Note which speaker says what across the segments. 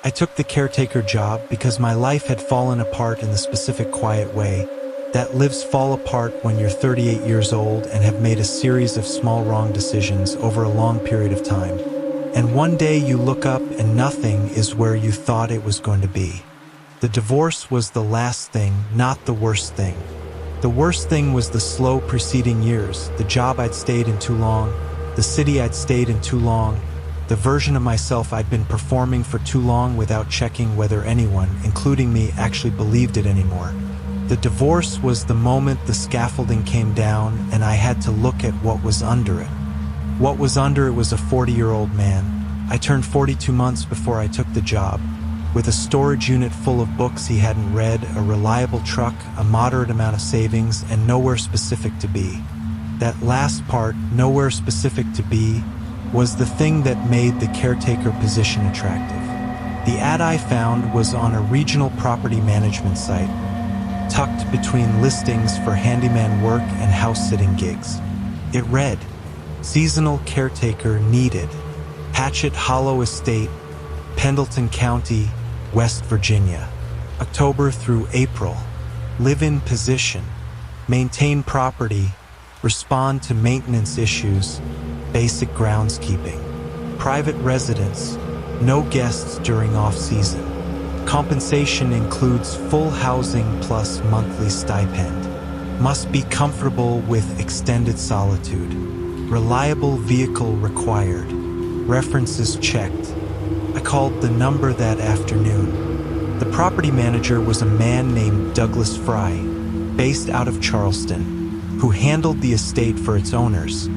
Speaker 1: I took the caretaker job because my life had fallen apart in the specific quiet way that lives fall apart when you're 38 years old and have made a series of small wrong decisions over a long period of time. And one day you look up and nothing is where you thought it was going to be. The divorce was the last thing, not the worst thing. The worst thing was the slow preceding years, the job I'd stayed in too long, the city I'd stayed in too long, the version of myself I'd been performing for too long without checking whether anyone, including me, actually believed it anymore. The divorce was the moment the scaffolding came down and I had to look at what was under it. What was under it was a 40-year-old man. I turned 42 months before I took the job, with a storage unit full of books he hadn't read, a reliable truck, a moderate amount of savings, and nowhere specific to be. That last part, nowhere specific to be, was the thing that made the caretaker position attractive. The ad I found was on a regional property management site, tucked between listings for handyman work and house-sitting gigs. It read, "Seasonal caretaker needed. Hatchet Hollow Estate, Pendleton County, West Virginia. October through April. Live-in position. Maintain property. Respond to maintenance issues. Basic groundskeeping. Private residence. No guests during off-season. Compensation includes full housing plus monthly stipend. Must be comfortable with extended solitude. Reliable vehicle required. References checked." I called the number that afternoon. The property manager was a man named Douglas Fry, based out of Charleston, who handled the estate for its owners,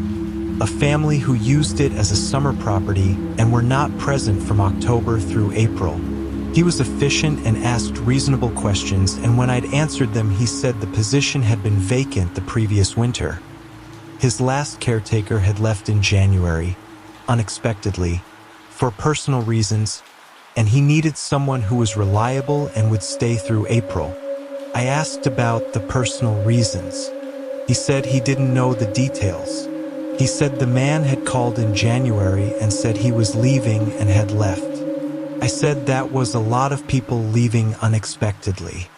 Speaker 1: a family who used it as a summer property and were not present from October through April. He was efficient and asked reasonable questions, and when I'd answered them, he said the position had been vacant the previous winter. His last caretaker had left in January, unexpectedly, for personal reasons, and he needed someone who was reliable and would stay through April. I asked about the personal reasons. He said he didn't know the details. He said the man had called in January and said he was leaving and had left. I said that was a lot of people leaving unexpectedly.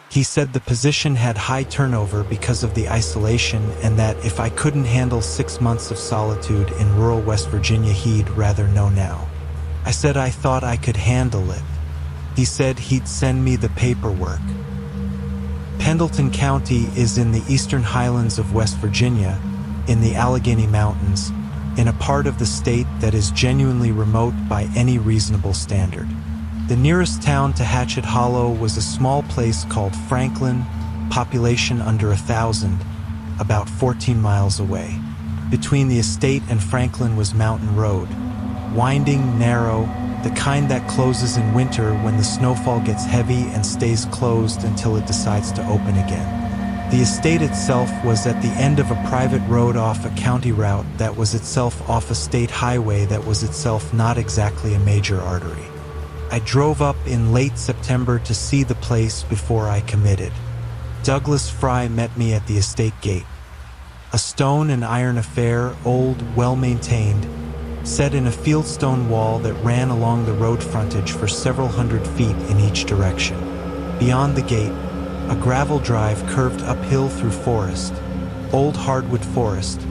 Speaker 1: He said the position had high turnover because of the isolation and that if I couldn't handle 6 months of solitude in rural West Virginia, he'd rather know now. I said I thought I could handle it. He said he'd send me the paperwork. Pendleton County is in the eastern highlands of West Virginia, in the Allegheny Mountains, in a part of the state that is genuinely remote by any reasonable standard. The nearest town to Hatchet Hollow was a small place called Franklin, population under 1,000, about 14 miles away. Between the estate and Franklin was Mountain Road, winding, narrow, the kind that closes in winter when the snowfall gets heavy and stays closed until it decides to open again. The estate itself was at the end of a private road off a county route that was itself off a state highway that was itself not exactly a major artery. I drove up in late September to see the place before I committed. Douglas Fry met me at the estate gate. A stone and iron affair, old, well-maintained, set in a fieldstone wall that ran along the road frontage for several hundred feet in each direction. Beyond the gate, a gravel drive curved uphill through forest, old hardwood forest,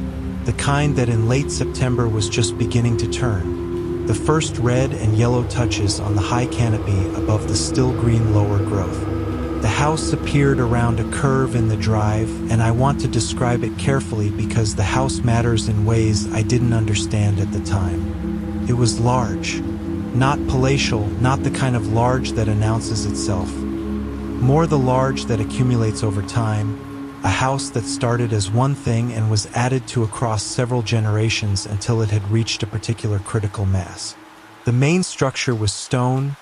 Speaker 1: the kind that in late September was just beginning to turn, the first red and yellow touches on the high canopy above the still green lower growth. The house appeared around a curve in the drive, and I want to describe it carefully because the house matters in ways I didn't understand at the time. It was large, not palatial, not the kind of large that announces itself. More the large that accumulates over time, a house that started as one thing and was added to across several generations until it had reached a particular critical mass. The main structure was stone,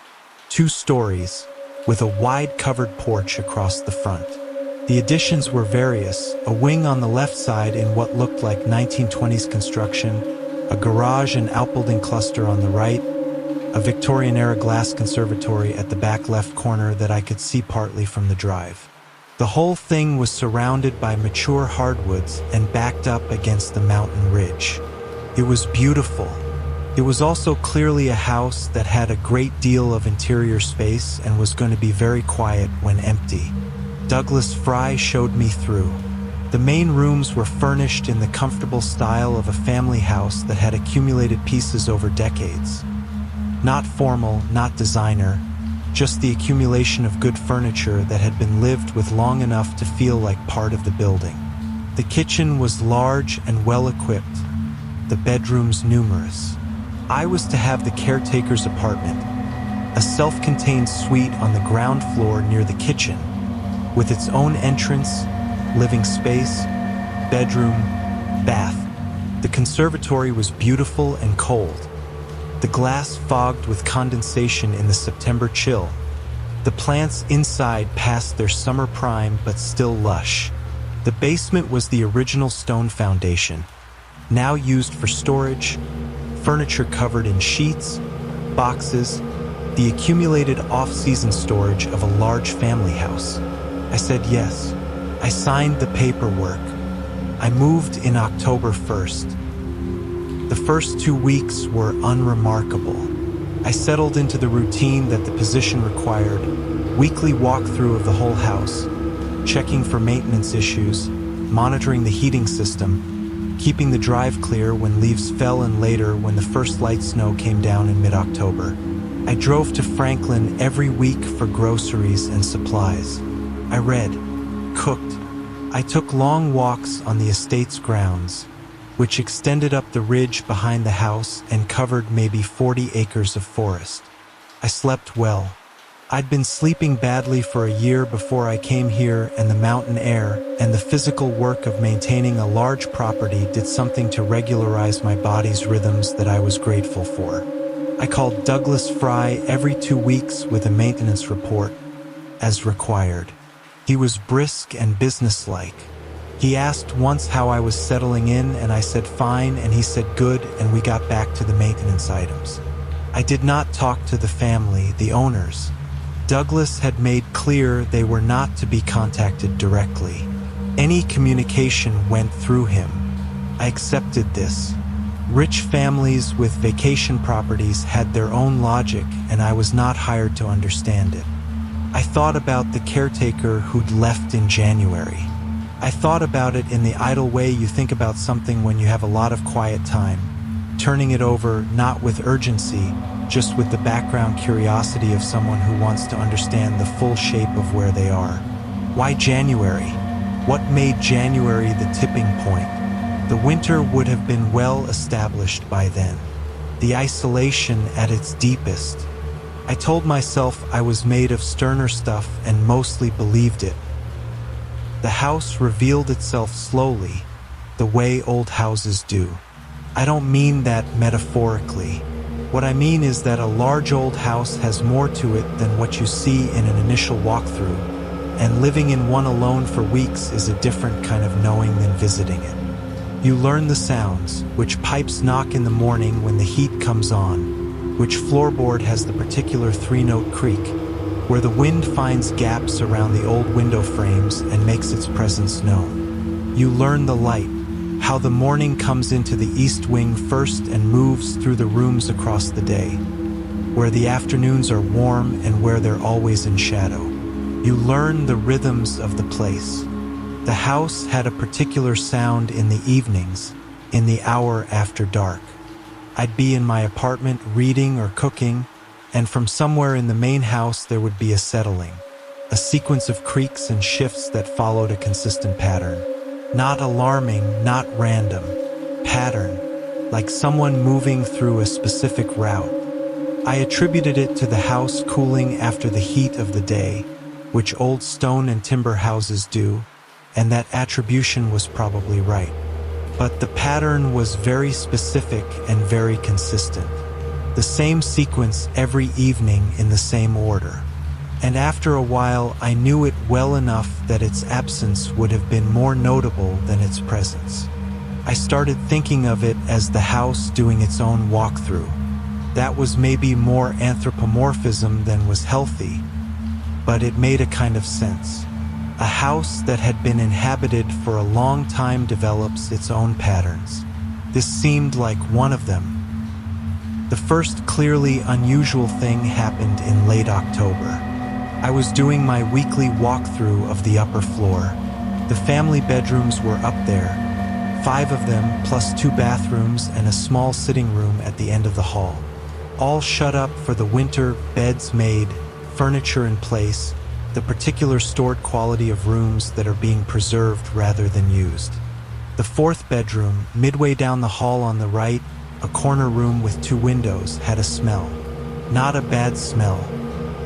Speaker 1: 2 stories, with a wide covered porch across the front. The additions were various, a wing on the left side in what looked like 1920s construction, a garage and outbuilding cluster on the right, a Victorian-era glass conservatory at the back left corner that I could see partly from the drive. The whole thing was surrounded by mature hardwoods and backed up against the mountain ridge. It was beautiful, It was also clearly a house that had a great deal of interior space and was going to be very quiet when empty. Douglas Fry showed me through. The main rooms were furnished in the comfortable style of a family house that had accumulated pieces over decades. Not formal, not designer, just the accumulation of good furniture that had been lived with long enough to feel like part of the building. The kitchen was large and well-equipped, the bedrooms numerous. I was to have the caretaker's apartment, a self-contained suite on the ground floor near the kitchen, with its own entrance, living space, bedroom, bath. The conservatory was beautiful and cold, the glass fogged with condensation in the September chill. The plants inside past their summer prime but still lush. The basement was the original stone foundation, now used for storage, furniture covered in sheets, boxes, the accumulated off-season storage of a large family house. I said yes. I signed the paperwork. I moved in October 1st. The first 2 weeks were unremarkable. I settled into the routine that the position required, weekly walkthrough of the whole house, checking for maintenance issues, monitoring the heating system, keeping the drive clear when leaves fell, and later when the first light snow came down in mid-October. I drove to Franklin every week for groceries and supplies. I read, cooked. I took long walks on the estate's grounds, which extended up the ridge behind the house and covered maybe 40 acres of forest. I slept well. I'd been sleeping badly for a year before I came here, and the mountain air and the physical work of maintaining a large property did something to regularize my body's rhythms that I was grateful for. I called Douglas Fry every 2 weeks with a maintenance report, as required. He was brisk and businesslike. He asked once how I was settling in, and I said fine, and he said good, and we got back to the maintenance items. I did not talk to the family, the owners. Douglas had made clear they were not to be contacted directly. Any communication went through him. I accepted this. Rich families with vacation properties had their own logic, and I was not hired to understand it. I thought about the caretaker who'd left in January. I thought about it in the idle way you think about something when you have a lot of quiet time, turning it over not with urgency, just with the background curiosity of someone who wants to understand the full shape of where they are. Why January? What made January the tipping point? The winter would have been well established by then. The isolation at its deepest. I told myself I was made of sterner stuff and mostly believed it. The house revealed itself slowly, the way old houses do. I don't mean that metaphorically. What I mean is that a large old house has more to it than what you see in an initial walkthrough, and living in one alone for weeks is a different kind of knowing than visiting it. You learn the sounds, which pipes knock in the morning when the heat comes on, which floorboard has the particular 3-note creak, where the wind finds gaps around the old window frames and makes its presence known. You learn the light, how the morning comes into the east wing first and moves through the rooms across the day, where the afternoons are warm and where they're always in shadow. You learn the rhythms of the place. The house had a particular sound in the evenings, in the hour after dark. I'd be in my apartment reading or cooking, and from somewhere in the main house there would be a settling, a sequence of creaks and shifts that followed a consistent pattern. Not alarming, not random. Pattern, like someone moving through a specific route. I attributed it to the house cooling after the heat of the day, which old stone and timber houses do, and that attribution was probably right. But the pattern was very specific and very consistent. The same sequence every evening in the same order. And after a while, I knew it well enough that its absence would have been more notable than its presence. I started thinking of it as the house doing its own walkthrough. That was maybe more anthropomorphism than was healthy, but it made a kind of sense. A house that had been inhabited for a long time develops its own patterns. This seemed like one of them. The first clearly unusual thing happened in late October. I was doing my weekly walkthrough of the upper floor. The family bedrooms were up there, 5 of them plus 2 bathrooms and a small sitting room at the end of the hall. All shut up for the winter, beds made, furniture in place, the particular stored quality of rooms that are being preserved rather than used. The 4th bedroom, midway down the hall on the right, a corner room with 2 windows, had a smell. Not a bad smell.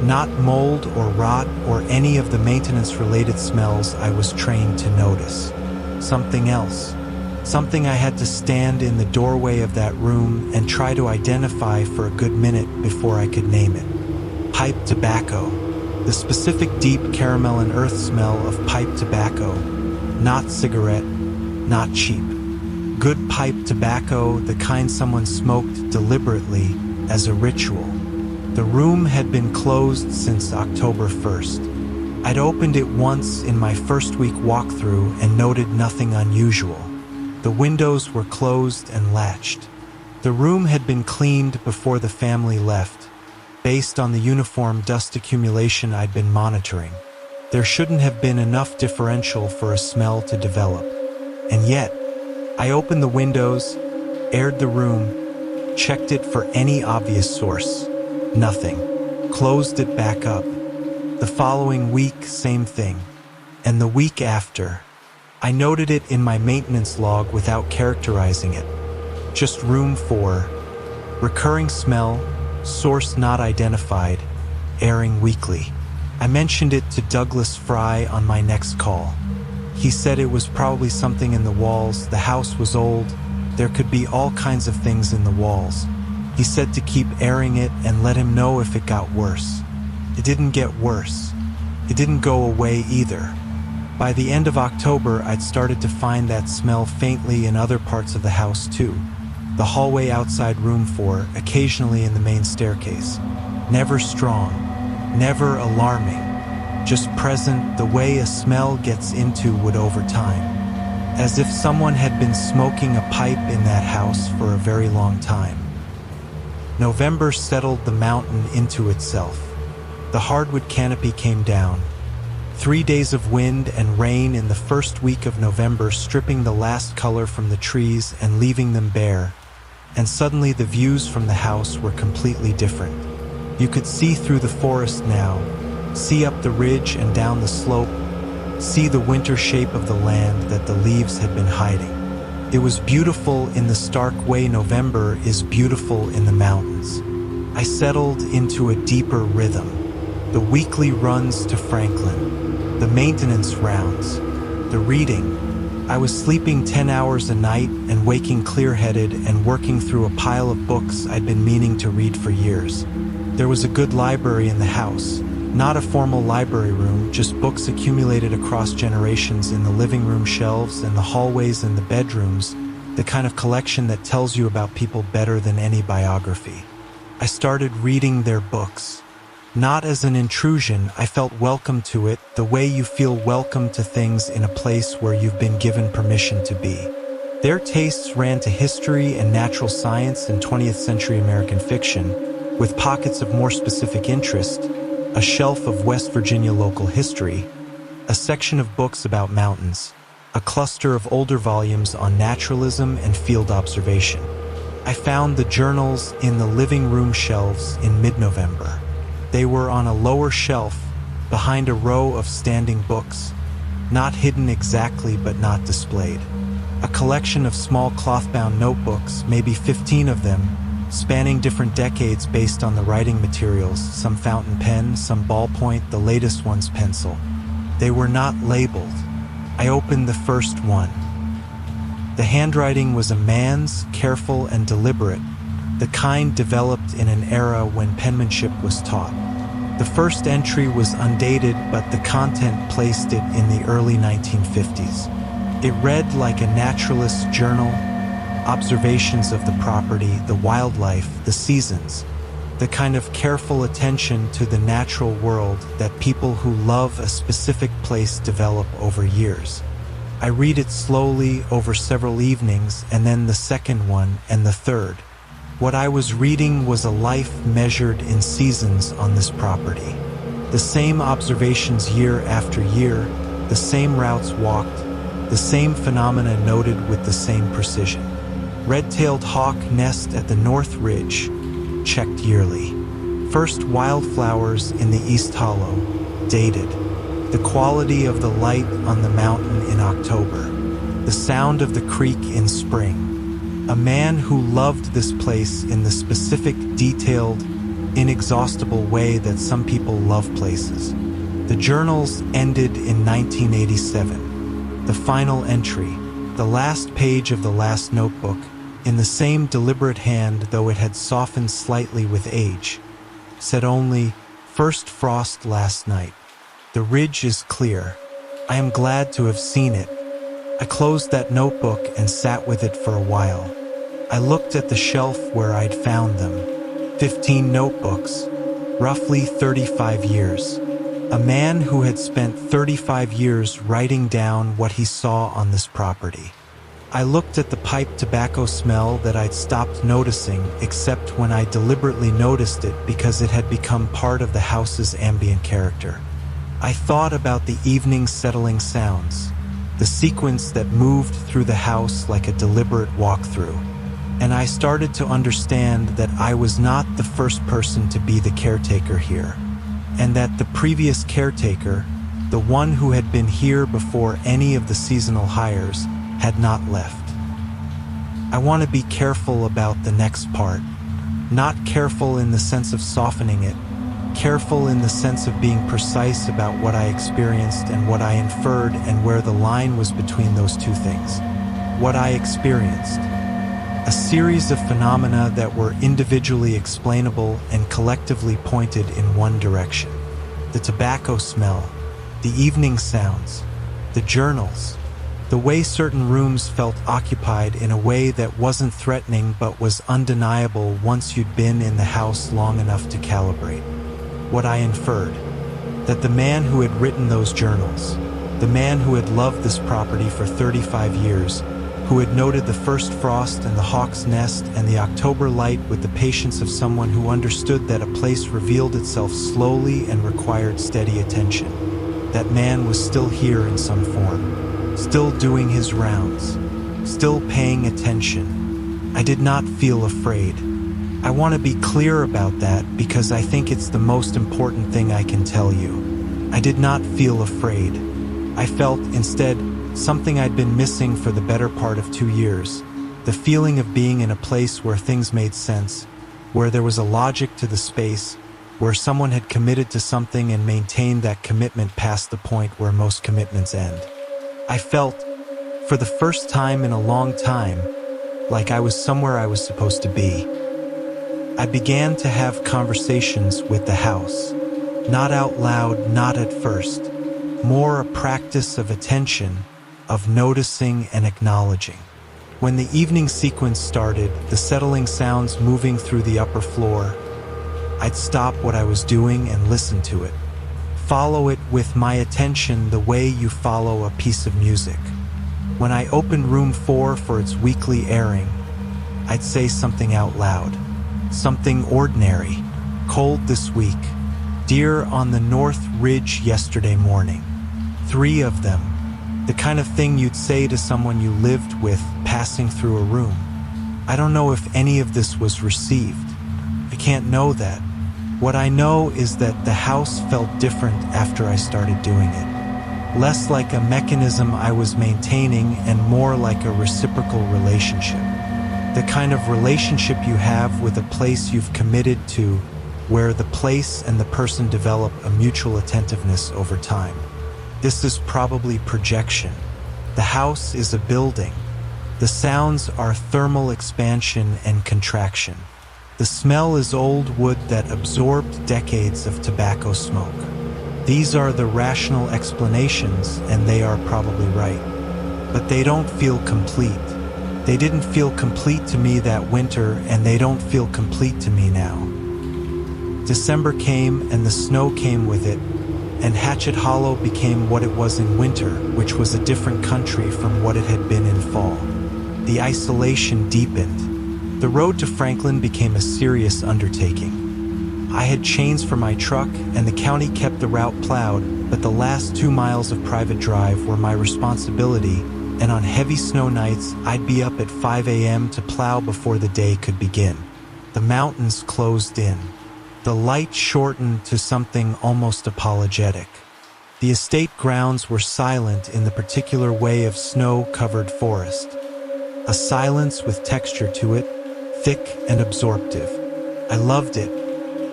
Speaker 1: Not mold or rot or any of the maintenance-related smells I was trained to notice. Something else. Something I had to stand in the doorway of that room and try to identify for a good minute before I could name it. Pipe tobacco. The specific deep caramel and earth smell of pipe tobacco. Not cigarette, not cheap. Good pipe tobacco, the kind someone smoked deliberately as a ritual. The room had been closed since October 1st. I'd opened it once in my first week walkthrough and noted nothing unusual. The windows were closed and latched. The room had been cleaned before the family left, based on the uniform dust accumulation I'd been monitoring. There shouldn't have been enough differential for a smell to develop. And yet, I opened the windows, aired the room, checked it for any obvious source. Nothing. Closed it back up. The following week, same thing. And the week after, I noted it in my maintenance log without characterizing it. Just room 4. Recurring smell, source not identified, airing weekly. I mentioned it to Douglas Fry on my next call. He said it was probably something in the walls, the house was old, there could be all kinds of things in the walls. He said to keep airing it and let him know if it got worse. It didn't get worse. It didn't go away either. By the end of October, I'd started to find that smell faintly in other parts of the house too. The hallway outside room 4, occasionally in the main staircase. Never strong, never alarming, just present the way a smell gets into wood over time. As if someone had been smoking a pipe in that house for a very long time. November settled the mountain into itself. The hardwood canopy came down. 3 days of wind and rain in the first week of November, stripping the last color from the trees and leaving them bare. And suddenly the views from the house were completely different. You could see through the forest now, see up the ridge and down the slope, see the winter shape of the land that the leaves had been hiding. It was beautiful in the stark way November is beautiful in the mountains. I settled into a deeper rhythm. The weekly runs to Franklin, the maintenance rounds, the reading. I was sleeping 10 hours a night and waking clear-headed and working through a pile of books I'd been meaning to read for years. There was a good library in the house. Not a formal library room, just books accumulated across generations in the living room shelves and the hallways and the bedrooms, the kind of collection that tells you about people better than any biography. I started reading their books. Not as an intrusion, I felt welcome to it, the way you feel welcome to things in a place where you've been given permission to be. Their tastes ran to history and natural science and 20th century American fiction, with pockets of more specific interest, a shelf of West Virginia local history, a section of books about mountains, a cluster of older volumes on naturalism and field observation. I found the journals in the living room shelves in mid-November. They were on a lower shelf, behind a row of standing books, not hidden exactly but not displayed. A collection of small cloth-bound notebooks, maybe 15 of them, spanning different decades based on the writing materials, some fountain pen, some ballpoint, the latest one's pencil. They were not labeled. I opened the first one. The handwriting was a man's, careful and deliberate, the kind developed in an era when penmanship was taught. The first entry was undated, but the content placed it in the early 1950s. It read like a naturalist's journal, observations of the property, the wildlife, the seasons, the kind of careful attention to the natural world that people who love a specific place develop over years. I read it slowly over several evenings, and then the second one and the third. What I was reading was a life measured in seasons on this property. The same observations year after year, the same routes walked, the same phenomena noted with the same precision. Red-tailed hawk nest at the North Ridge, checked yearly. First wildflowers in the East Hollow, dated. The quality of the light on the mountain in October. The sound of the creek in spring. A man who loved this place in the specific, detailed, inexhaustible way that some people love places. The journals ended in 1987. The final entry, the last page of the last notebook, in the same deliberate hand, though it had softened slightly with age, said only, "First frost last night. The ridge is clear. I am glad to have seen it." I closed that notebook and sat with it for a while. I looked at the shelf where I'd found them. 15 notebooks, roughly 35 years. A man who had spent 35 years writing down what he saw on this property. I looked at the pipe tobacco smell that I'd stopped noticing, except when I deliberately noticed it because it had become part of the house's ambient character. I thought about the evening settling sounds, the sequence that moved through the house like a deliberate walkthrough. And I started to understand that I was not the first person to be the caretaker here, and that the previous caretaker, the one who had been here before any of the seasonal hires, had not left. I want to be careful about the next part. Not careful in the sense of softening it, careful in the sense of being precise about what I experienced and what I inferred and where the line was between those two things. What I experienced. A series of phenomena that were individually explainable and collectively pointed in one direction. The tobacco smell, the evening sounds, the journals, the way certain rooms felt occupied in a way that wasn't threatening but was undeniable once you'd been in the house long enough to calibrate. What I inferred, that the man who had written those journals, the man who had loved this property for 35 years, who had noted the first frost and the hawk's nest and the October light with the patience of someone who understood that a place revealed itself slowly and required steady attention. That man was still here in some form, still doing his rounds, still paying attention. I did not feel afraid. I want to be clear about that because I think it's the most important thing I can tell you. I did not feel afraid. I felt, instead, something I'd been missing for the better part of 2 years, the feeling of being in a place where things made sense, where there was a logic to the space, where someone had committed to something and maintained that commitment past the point where most commitments end. I felt, for the first time in a long time, like I was somewhere I was supposed to be. I began to have conversations with the house, not out loud, not at first, more a practice of attention, of noticing and acknowledging. When the evening sequence started, the settling sounds moving through the upper floor, I'd stop what I was doing and listen to it. Follow it with my attention the way you follow a piece of music. When I opened room 4 for its weekly airing, I'd say something out loud. Something ordinary. Cold this week. Deer on the North Ridge yesterday morning. 3 of them. The kind of thing you'd say to someone you lived with passing through a room. I don't know if any of this was received. I can't know that. What I know is that the house felt different after I started doing it. Less like a mechanism I was maintaining and more like a reciprocal relationship. The kind of relationship you have with a place you've committed to, where the place and the person develop a mutual attentiveness over time. This is probably projection. The house is a building. The sounds are thermal expansion and contraction. The smell is old wood that absorbed decades of tobacco smoke. These are the rational explanations, and they are probably right. But they don't feel complete. They didn't feel complete to me that winter, and they don't feel complete to me now. December came, and the snow came with it, and Hatchet Hollow became what it was in winter, which was a different country from what it had been in fall. The isolation deepened. The road to Franklin became a serious undertaking. I had chains for my truck, and the county kept the route plowed, but the last 2 miles of private drive were my responsibility, and on heavy snow nights, I'd be up at 5 a.m. to plow before the day could begin. The mountains closed in. The light shortened to something almost apologetic. The estate grounds were silent in the particular way of snow-covered forest. A silence with texture to it, thick and absorptive. I loved it.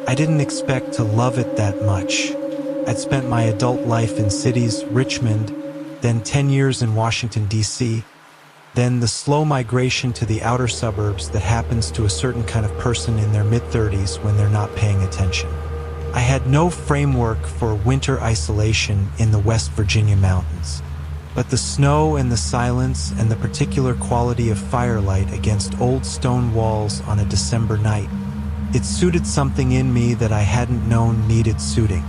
Speaker 1: I didn't expect to love it that much. I'd spent my adult life in cities, Richmond, then 10 years in Washington, D.C., then the slow migration to the outer suburbs that happens to a certain kind of person in their mid-30s when they're not paying attention. I had no framework for winter isolation in the West Virginia mountains, but the snow and the silence and the particular quality of firelight against old stone walls on a December night, it suited something in me that I hadn't known needed suiting.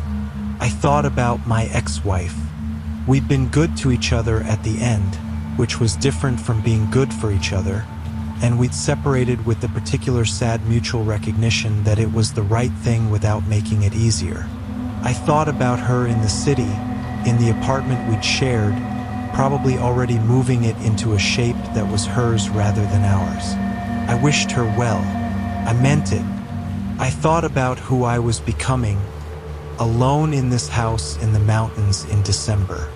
Speaker 1: I thought about my ex-wife. We'd been good to each other at the end, which was different from being good for each other, and we'd separated with the particular sad mutual recognition that it was the right thing without making it easier. I thought about her in the city, in the apartment we'd shared, probably already moving it into a shape that was hers rather than ours. I wished her well. I meant it. I thought about who I was becoming, alone in this house in the mountains in December.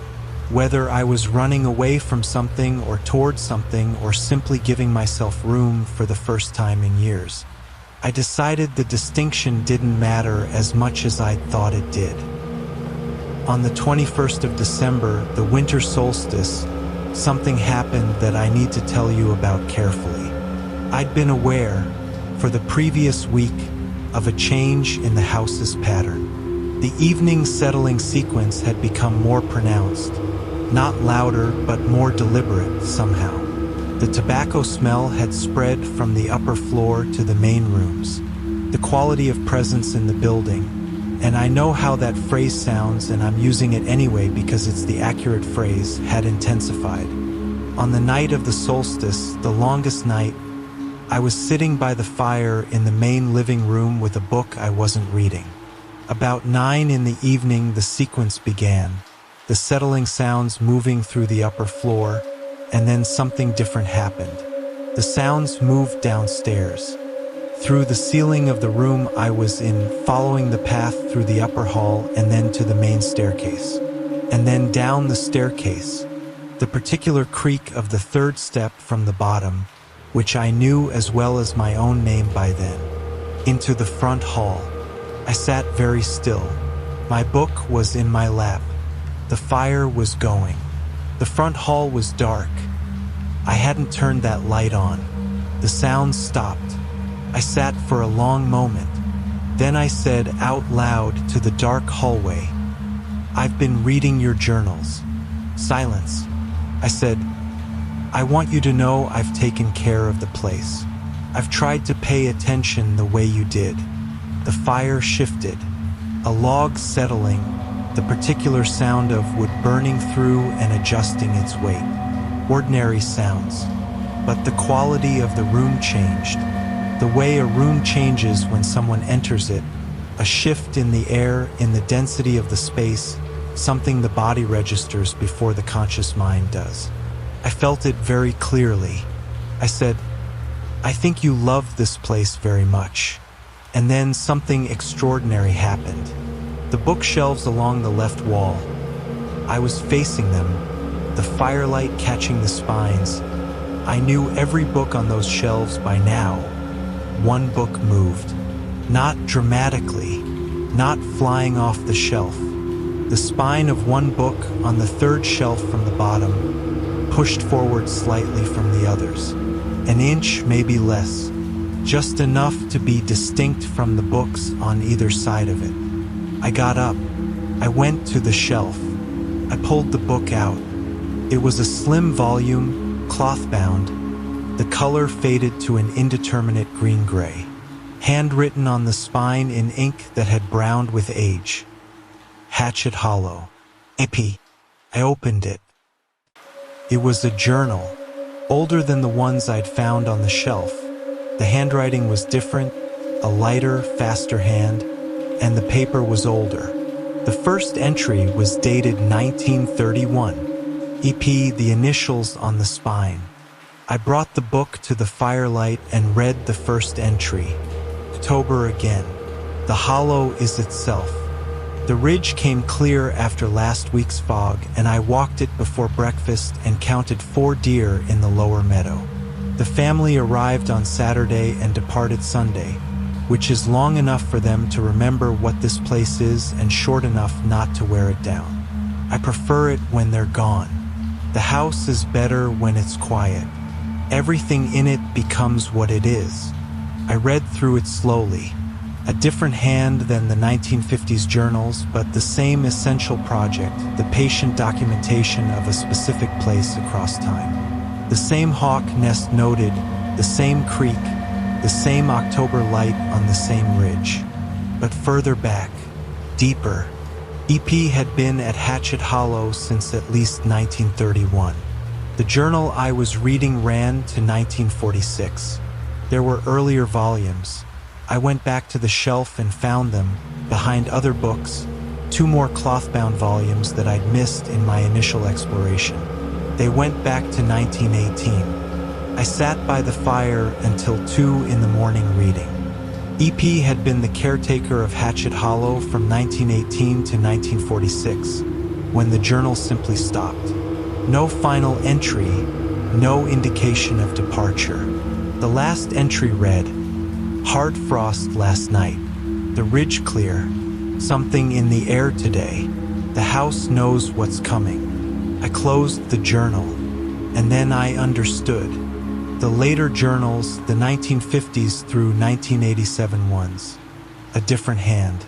Speaker 1: Whether I was running away from something or toward something or simply giving myself room for the first time in years. I decided the distinction didn't matter as much as I thought it did. On the 21st of December, the winter solstice, something happened that I need to tell you about carefully. I'd been aware, for the previous week, of a change in the house's pattern. The evening settling sequence had become more pronounced. Not louder, but more deliberate somehow. The tobacco smell had spread from the upper floor to the main rooms. The quality of presence in the building, and I know how that phrase sounds and I'm using it anyway because it's the accurate phrase, had intensified. On the night of the solstice, the longest night, I was sitting by the fire in the main living room with a book I wasn't reading. About 9 in the evening, the sequence began. The settling sounds moving through the upper floor, and then something different happened. The sounds moved downstairs. Through the ceiling of the room I was in, following the path through the upper hall and then to the main staircase. And then down the staircase, the particular creak of the third step from the bottom, which I knew as well as my own name by then, into the front hall. I sat very still. My book was in my lap. The fire was going. The front hall was dark. I hadn't turned that light on. The sounds stopped. I sat for a long moment. Then I said out loud to the dark hallway, "I've been reading your journals." Silence. I said, "I want you to know I've taken care of the place. I've tried to pay attention the way you did." The fire shifted. A log settling, the particular sound of wood burning through and adjusting its weight. Ordinary sounds. But the quality of the room changed. The way a room changes when someone enters it. A shift in the air, in the density of the space, something the body registers before the conscious mind does. I felt it very clearly. I said, "I think you love this place very much." And then something extraordinary happened. The bookshelves along the left wall. I was facing them, the firelight catching the spines. I knew every book on those shelves by now. One book moved. Not dramatically, not flying off the shelf. The spine of one book on the third shelf from the bottom pushed forward slightly from the others. An inch, maybe less. Just enough to be distinct from the books on either side of it. I got up. I went to the shelf. I pulled the book out. It was a slim volume, cloth-bound. The color faded to an indeterminate green-gray. Handwritten on the spine in ink that had browned with age. Hatchet Hollow. Epi. I opened it. It was a journal, older than the ones I'd found on the shelf. The handwriting was different, a lighter, faster hand, and the paper was older. The first entry was dated 1931. EP, the initials on the spine. I brought the book to the firelight and read the first entry. October again. The hollow is itself. The ridge came clear after last week's fog, and I walked it before breakfast and counted 4 deer in the lower meadow. The family arrived on Saturday and departed Sunday, which is long enough for them to remember what this place is and short enough not to wear it down. I prefer it when they're gone. The house is better when it's quiet. Everything in it becomes what it is. I read through it slowly. A different hand than the 1950s journals, but the same essential project, the patient documentation of a specific place across time. The same hawk nest noted, the same creek, the same October light on the same ridge. But further back, deeper, EP had been at Hatchet Hollow since at least 1931. The journal I was reading ran to 1946. There were earlier volumes. I went back to the shelf and found them, behind other books, 2 more cloth-bound volumes that I'd missed in my initial exploration. They went back to 1918. I sat by the fire until 2 in the morning reading. EP had been the caretaker of Hatchet Hollow from 1918 to 1946, when the journal simply stopped. No final entry, no indication of departure. The last entry read, "Hard frost last night. The ridge clear. Something in the air today. The house knows what's coming." I closed the journal, and then I understood. The later journals, the 1950s through 1987 ones. A different hand.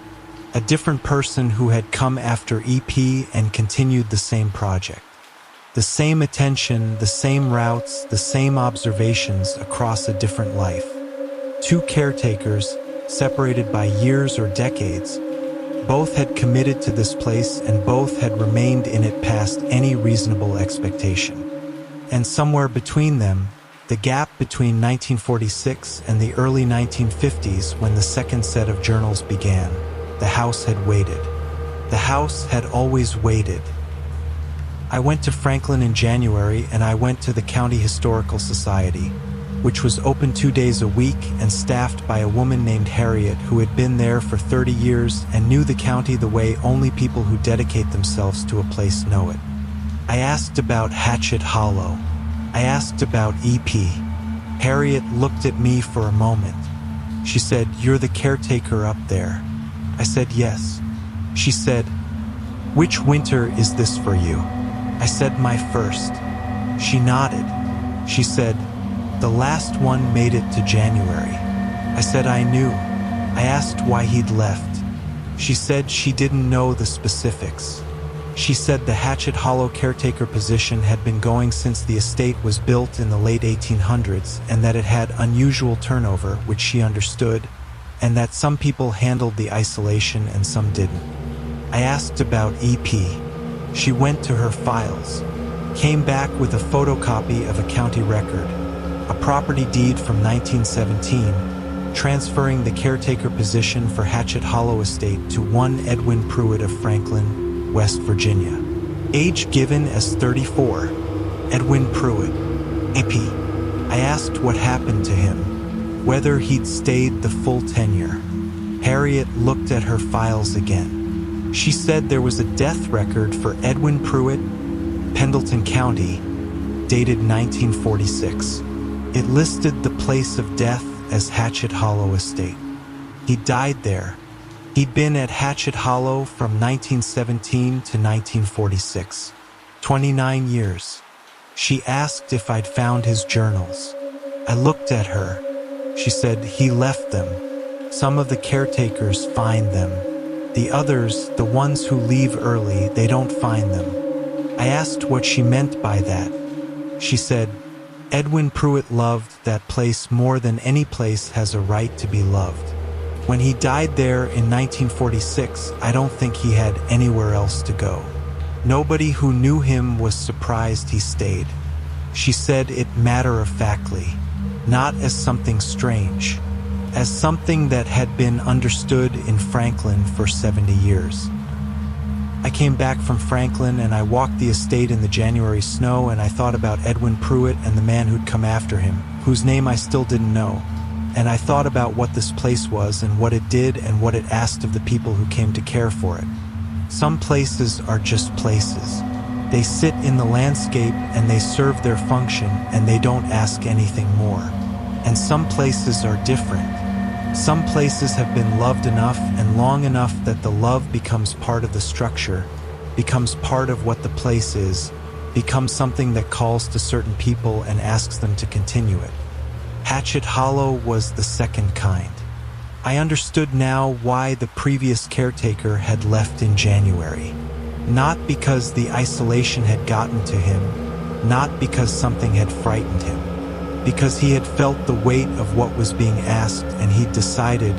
Speaker 1: A different person who had come after EP and continued the same project. The same attention, the same routes, the same observations across a different life. 2 caretakers, separated by years or decades. Both had committed to this place and both had remained in it past any reasonable expectation. And somewhere between them, the gap between 1946 and the early 1950s when the second set of journals began, the house had waited. The house had always waited. I went to Franklin in January and I went to the County Historical Society, which was open 2 days a week and staffed by a woman named Harriet who had been there for 30 years and knew the county the way only people who dedicate themselves to a place know it. I asked about Hatchet Hollow. I asked about EP. Harriet looked at me for a moment. She said, "You're the caretaker up there." I said, "Yes." She said, "Which winter is this for you?" I said, "My first." She nodded. She said, "The last one made it to January." I said I knew. I asked why he'd left. She said she didn't know the specifics. She said the Hatchet Hollow caretaker position had been going since the estate was built in the late 1800s and that it had unusual turnover, which she understood, and that some people handled the isolation and some didn't. I asked about EP. She went to her files, came back with a photocopy of a county record, a property deed from 1917, transferring the caretaker position for Hatchet Hollow Estate to one Edwin Pruett of Franklin, West Virginia. Age given as 34, Edwin Pruett, AP. I asked what happened to him, whether he'd stayed the full tenure. Harriet looked at her files again. She said there was a death record for Edwin Pruett, Pendleton County, dated 1946. It listed the place of death as Hatchet Hollow Estate. He died there. He'd been at Hatchet Hollow from 1917 to 1946. 29 years. She asked if I'd found his journals. I looked at her. She said he left them. Some of the caretakers find them. The others, the ones who leave early, they don't find them. I asked what she meant by that. She said, Edwin Pruett loved that place more than any place has a right to be loved. When he died there in 1946, I don't think he had anywhere else to go. Nobody who knew him was surprised he stayed. She said it matter-of-factly. not as something strange, as something that had been understood in Franklin for 70 years. I came back from Franklin and I walked the estate in the January snow, and I thought about Edwin Pruett and the man who'd come after him, whose name I still didn't know. And I thought about what this place was and what it did and what it asked of the people who came to care for it. Some places are just places. They sit in the landscape and they serve their function and they don't ask anything more. And some places are different. Some places have been loved enough and long enough that the love becomes part of the structure, becomes part of what the place is, becomes something that calls to certain people and asks them to continue it. Hatchet Hollow was the second kind. I understood now why the previous caretaker had left in January. Not because the isolation had gotten to him, not because something had frightened him, because he had felt the weight of what was being asked and he'd decided,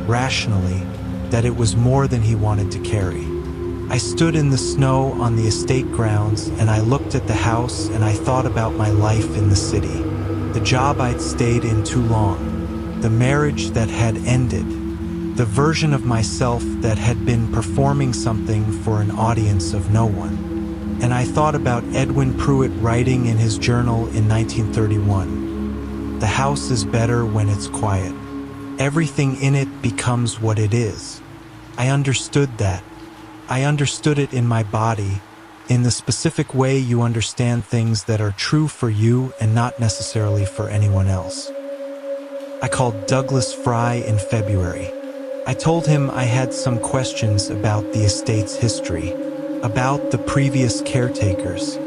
Speaker 1: rationally, that it was more than he wanted to carry. I stood in the snow on the estate grounds and I looked at the house and I thought about my life in the city. The job I'd stayed in too long, the marriage that had ended, the version of myself that had been performing something for an audience of no one. And I thought about Edwin Pruett writing in his journal in 1931, "The house is better when it's quiet. Everything in it becomes what it is." I understood that. I understood it in my body, in the specific way you understand things that are true for you and not necessarily for anyone else. I called Douglas Fry in February. I told him I had some questions about the estate's history, about the previous caretakers.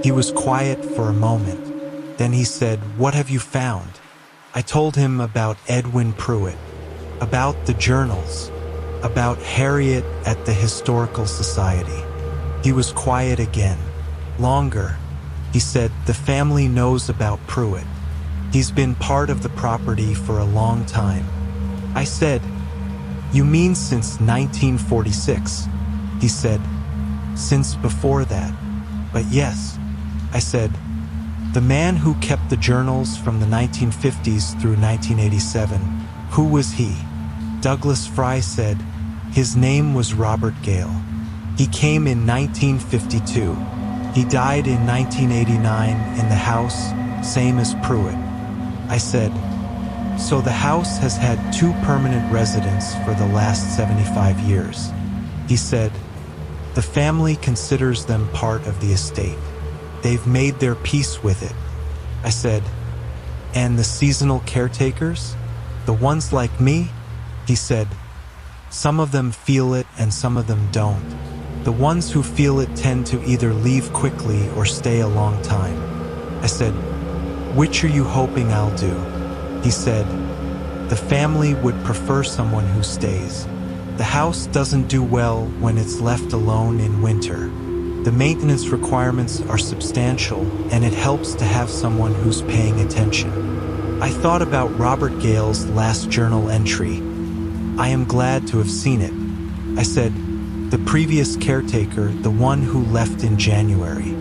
Speaker 1: He was quiet for a moment. Then he said, "What have you found?" I told him about Edwin Pruett, about the journals, about Harriet at the Historical Society. He was quiet again. Longer. He said, "The family knows about Pruett. He's been part of the property for a long time." I said, "You mean since 1946? He said, "Since before that. But yes." I said, "The man who kept the journals from the 1950s through 1987, who was he?" Douglas Fry said, "His name was Robert Gale. He came in 1952. He died in 1989 in the house, same as Pruett." I said, "So the house has had 2 permanent residents for the last 75 years. He said, "The family considers them part of the estate. They've made their peace with it." I said, "And the seasonal caretakers? The ones like me?" He said, "Some of them feel it and some of them don't. The ones who feel it tend to either leave quickly or stay a long time." I said, "Which are you hoping I'll do?" He said, "The family would prefer someone who stays. The house doesn't do well when it's left alone in winter. The maintenance requirements are substantial and it helps to have someone who's paying attention." I thought about Robert Gale's last journal entry. "I am glad to have seen it." I said, "The previous caretaker, the one who left in January,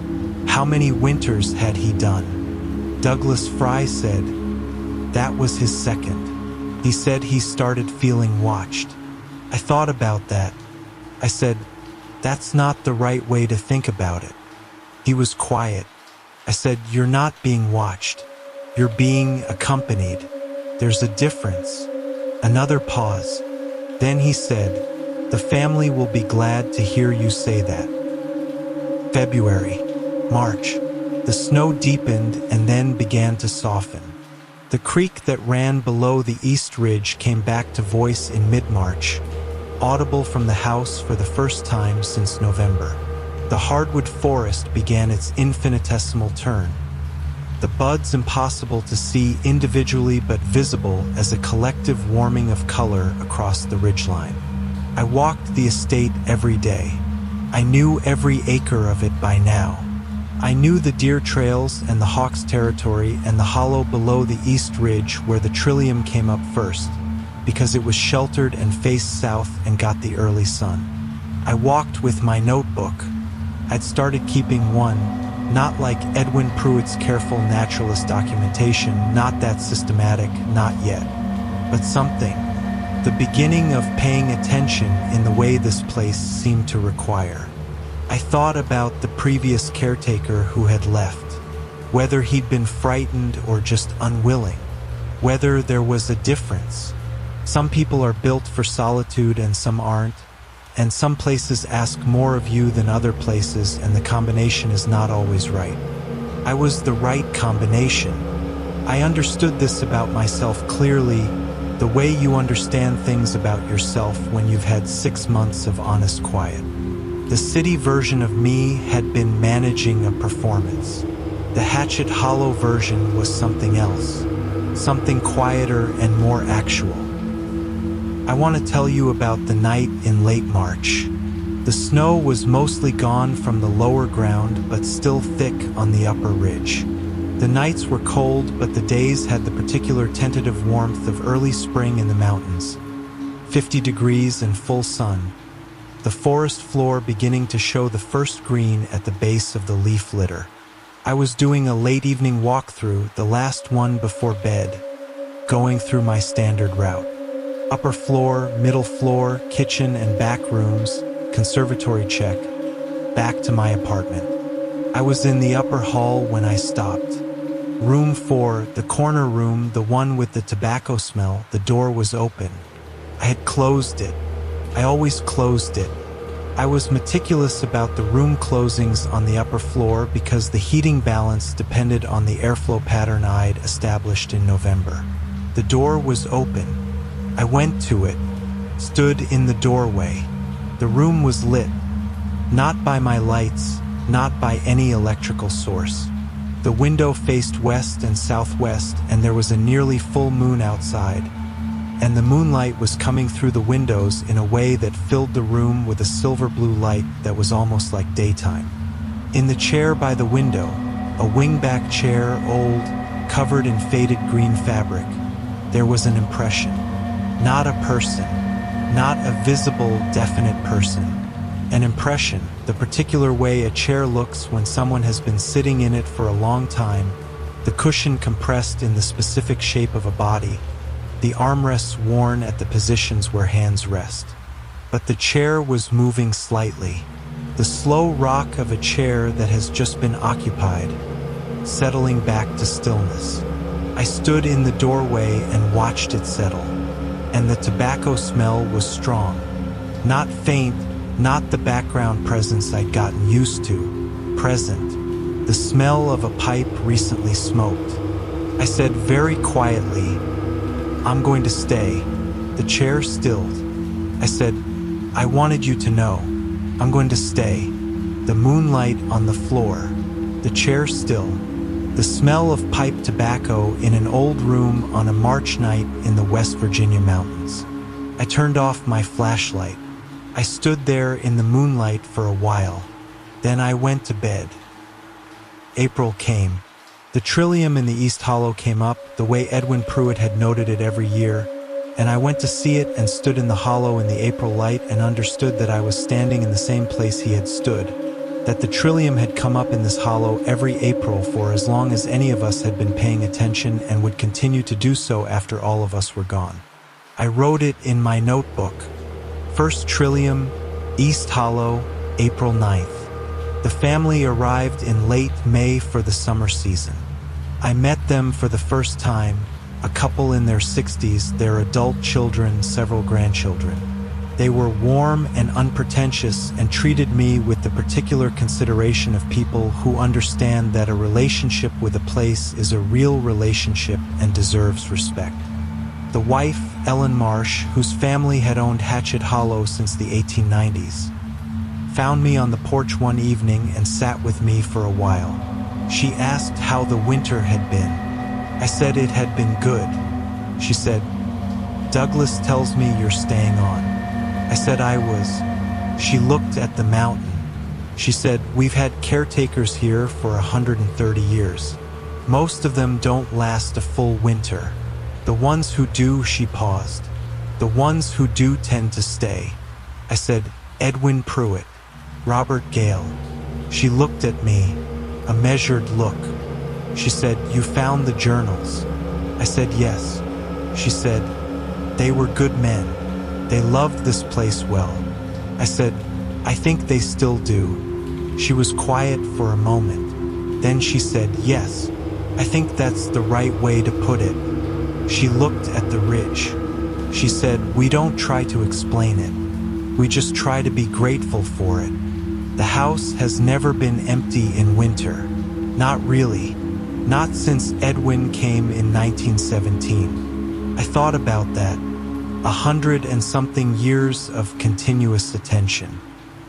Speaker 1: how many winters had he done?" Douglas Fry said, "That was his second. He said he started feeling watched." I thought about that. I said, "That's not the right way to think about it." He was quiet. I said, "You're not being watched. You're being accompanied. There's a difference." Another pause. Then he said, "The family will be glad to hear you say that." February, March. The snow deepened and then began to soften. The creek that ran below the East Ridge came back to voice in mid-March, audible from the house for the first time since November. The hardwood forest began its infinitesimal turn. The buds impossible to see individually but visible as a collective warming of color across the ridgeline. I walked the estate every day. I knew every acre of it by now. I knew the deer trails and the Hawks territory and the hollow below the East Ridge where the Trillium came up first, because it was sheltered and faced south and got the early sun. I walked with my notebook. I'd started keeping one, Not like Edwin Pruett's careful naturalist documentation, not that systematic, not yet. But something. The beginning of paying attention in the way this place seemed to require. I thought about the previous caretaker who had left. Whether he'd been frightened or just unwilling. Whether there was a difference. Some people are built for solitude and some aren't. And some places ask more of you than other places, and the combination is not always right. I was the right combination. I understood this about myself clearly, the way you understand things about yourself when you've had 6 months of honest quiet. The city version of me had been managing a performance. The Hatchet Hollow version was something else, something quieter and more actual. I want to tell you about the night in late March. The snow was mostly gone from the lower ground, but still thick on the upper ridge. The nights were cold, but the days had the particular tentative warmth of early spring in the mountains. 50 degrees and full sun. The forest floor beginning to show the first green at the base of the leaf litter. I was doing a late evening walkthrough, the last one before bed, going through my standard route. Upper floor, middle floor, kitchen and back rooms, conservatory check, back to my apartment. I was in the upper hall when I stopped. Room 4, the corner room, the one with the tobacco smell, the door was open. I had closed it. I always closed it. I was meticulous about the room closings on the upper floor because the heating balance depended on the airflow pattern I'd established in November. The door was open. I went to it, stood in the doorway. The room was lit, not by my lights, not by any electrical source. The window faced west and southwest, and there was a nearly full moon outside, and the moonlight was coming through the windows in a way that filled the room with a silver blue light that was almost like daytime. In the chair by the window, a wingback chair, old, covered in faded green fabric, there was an impression. Not a person, not a visible, definite person. An impression, the particular way a chair looks when someone has been sitting in it for a long time, the cushion compressed in the specific shape of a body, the armrests worn at the positions where hands rest. But the chair was moving slightly, the slow rock of a chair that has just been occupied, settling back to stillness. I stood in the doorway and watched it settle. And the tobacco smell was strong. Not faint, not the background presence I'd gotten used to. Present. The smell of a pipe recently smoked. I said very quietly, "I'm going to stay." The chair stilled. I said, "I wanted you to know. I'm going to stay." The moonlight on the floor. The chair still. The smell of pipe tobacco in an old room on a March night in the West Virginia mountains. I turned off my flashlight. I stood there in the moonlight for a while. Then I went to bed. April came. The Trillium in the East Hollow came up, the way Edwin Pruett had noted it every year, and I went to see it and stood in the hollow in the April light and understood that I was standing in the same place he had stood. That the Trillium had come up in this hollow every April for as long as any of us had been paying attention and would continue to do so after all of us were gone. I wrote it in my notebook. First Trillium, East Hollow, April 9th. The family arrived in late May for the summer season. I met them for the first time, a couple in their 60s, their adult children, several grandchildren. They were warm and unpretentious and treated me with the particular consideration of people who understand that a relationship with a place is a real relationship and deserves respect. The wife, Ellen Marsh, whose family had owned Hatchet Hollow since the 1890s, found me on the porch one evening and sat with me for a while. She asked how the winter had been. I said it had been good. She said, "Douglas tells me you're staying on." I said I was. She looked at the mountain. She said, "We've had caretakers here for 130 years. Most of them don't last a full winter. The ones who do," she paused, "the ones who do tend to stay." I said, "Edwin Pruett, Robert Gale." She looked at me, a measured look. She said, "You found the journals." I said, "Yes." She said, "They were good men. They loved this place well." I said, "I think they still do." She was quiet for a moment. Then she said, "Yes, I think that's the right way to put it." She looked at the ridge. She said, "We don't try to explain it. We just try to be grateful for it. The house has never been empty in winter. Not really. Not since Edwin came in 1917. I thought about that. 100 and something years of continuous attention.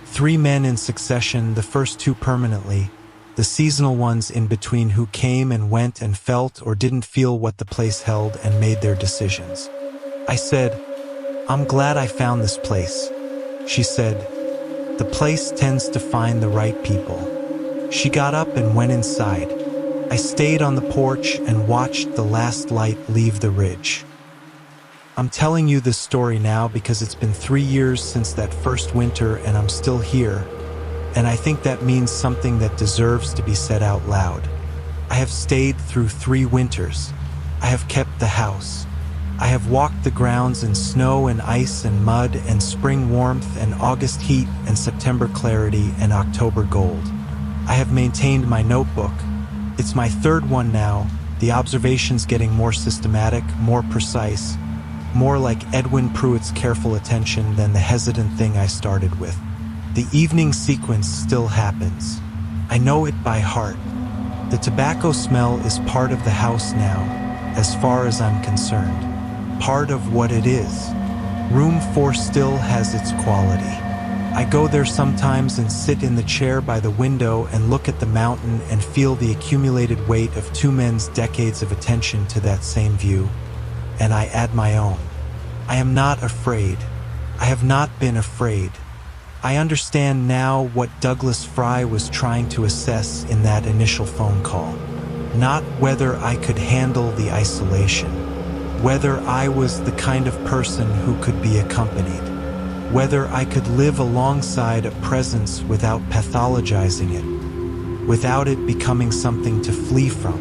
Speaker 1: 3 men in succession, the first 2 permanently, the seasonal ones in between who came and went and felt or didn't feel what the place held and made their decisions. I said, "I'm glad I found this place." She said, "The place tends to find the right people." She got up and went inside. I stayed on the porch and watched the last light leave the ridge. I'm telling you this story now because it's been 3 years since that first winter and I'm still here, and I think that means something that deserves to be said out loud. I have stayed through 3 winters. I have kept the house. I have walked the grounds in snow and ice and mud and spring warmth and August heat and September clarity and October gold. I have maintained my notebook. It's my 3rd one now, the observations getting more systematic, more precise, more like Edwin Pruett's careful attention than the hesitant thing I started with. The evening sequence still happens. I know it by heart. The tobacco smell is part of the house now, as far as I'm concerned. Part of what it is. Room 4 still has its quality. I go there sometimes and sit in the chair by the window and look at the mountain and feel the accumulated weight of 2 men's decades of attention to that same view, and I add my own. I am not afraid. I have not been afraid. I understand now what Douglas Fry was trying to assess in that initial phone call. Not whether I could handle the isolation, whether I was the kind of person who could be accompanied, whether I could live alongside a presence without pathologizing it, without it becoming something to flee from.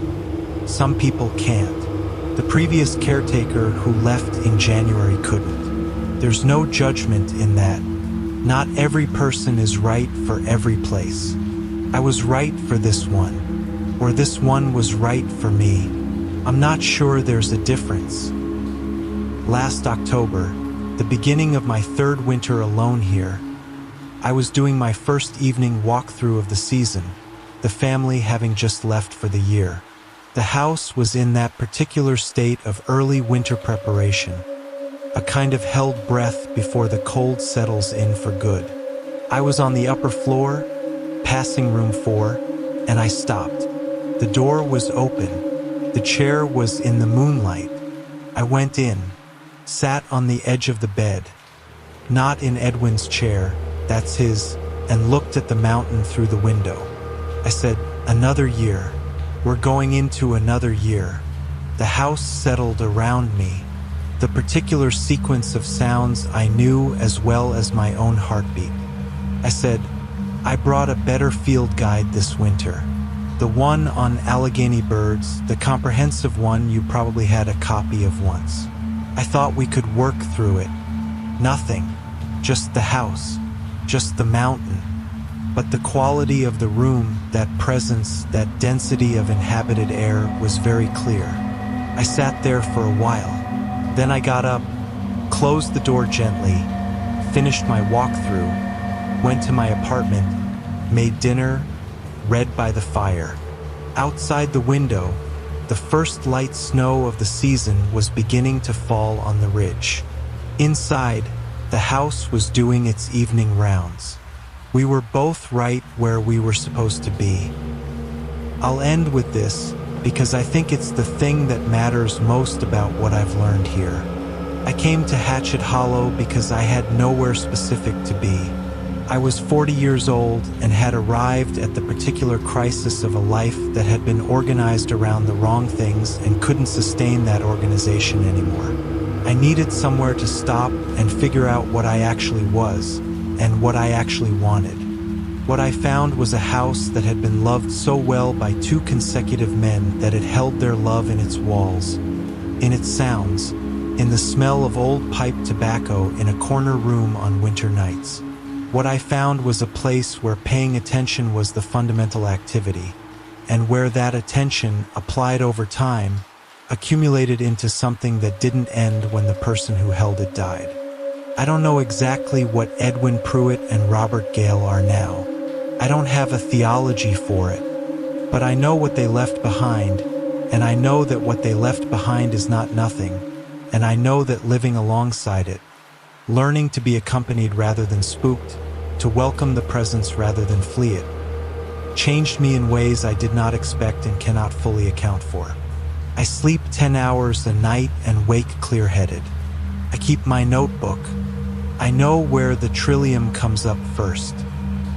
Speaker 1: Some people can't. The previous caretaker who left in January couldn't. There's no judgment in that. Not every person is right for every place. I was right for this one, or this one was right for me. I'm not sure there's a difference. Last October, the beginning of my 3rd winter alone here, I was doing my first evening walkthrough of the season, the family having just left for the year. The house was in that particular state of early winter preparation, a kind of held breath before the cold settles in for good. I was on the upper floor, passing room 4, and I stopped. The door was open. The chair was in the moonlight. I went in, sat on the edge of the bed, not in Edwin's chair, that's his, and looked at the mountain through the window. I said, "Another year. We're going into another year." The house settled around me. The particular sequence of sounds I knew as well as my own heartbeat. I said, "I brought a better field guide this winter. The one on Allegheny birds, the comprehensive one you probably had a copy of once. I thought we could work through it. Nothing. Just the house. Just the mountain. But the quality of the room, that presence, that density of inhabited air was very clear. I sat there for a while. Then I got up, closed the door gently, finished my walkthrough, went to my apartment, made dinner, read by the fire. Outside the window, the first light snow of the season was beginning to fall on the ridge. Inside, the house was doing its evening rounds. We were both right where we were supposed to be. I'll end with this because I think it's the thing that matters most about what I've learned here. I came to Hatchet Hollow because I had nowhere specific to be. I was 40 years old and had arrived at the particular crisis of a life that had been organized around the wrong things and couldn't sustain that organization anymore. I needed somewhere to stop and figure out what I actually was and what I actually wanted. What I found was a house that had been loved so well by 2 consecutive men that it held their love in its walls, in its sounds, in the smell of old pipe tobacco in a corner room on winter nights. What I found was a place where paying attention was the fundamental activity, and where that attention, applied over time, accumulated into something that didn't end when the person who held it died. I don't know exactly what Edwin Pruett and Robert Gale are now. I don't have a theology for it, but I know what they left behind, and I know that what they left behind is not nothing, and I know that living alongside it, learning to be accompanied rather than spooked, to welcome the presence rather than flee it, changed me in ways I did not expect and cannot fully account for. I sleep 10 hours a night and wake clear-headed. I keep my notebook. I know where the trillium comes up first.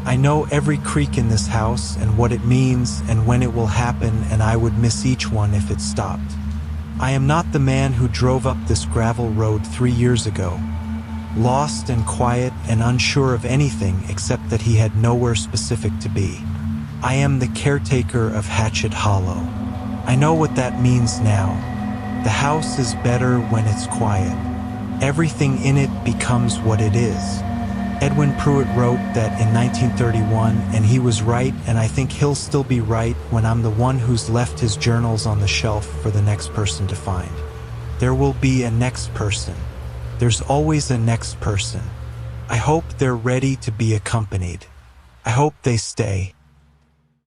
Speaker 1: I know every creak in this house and what it means and when it will happen, and I would miss each one if it stopped. I am not the man who drove up this gravel road 3 years ago, lost and quiet and unsure of anything except that he had nowhere specific to be. I am the caretaker of Hatchet Hollow. I know what that means now. The house is better when it's quiet. Everything in it becomes what it is. Edwin Pruett wrote that in 1931, and he was right, and I think he'll still be right when I'm the one who's left his journals on the shelf for the next person to find. There will be a next person. There's always a next person. I hope they're ready to be accompanied. I hope they stay.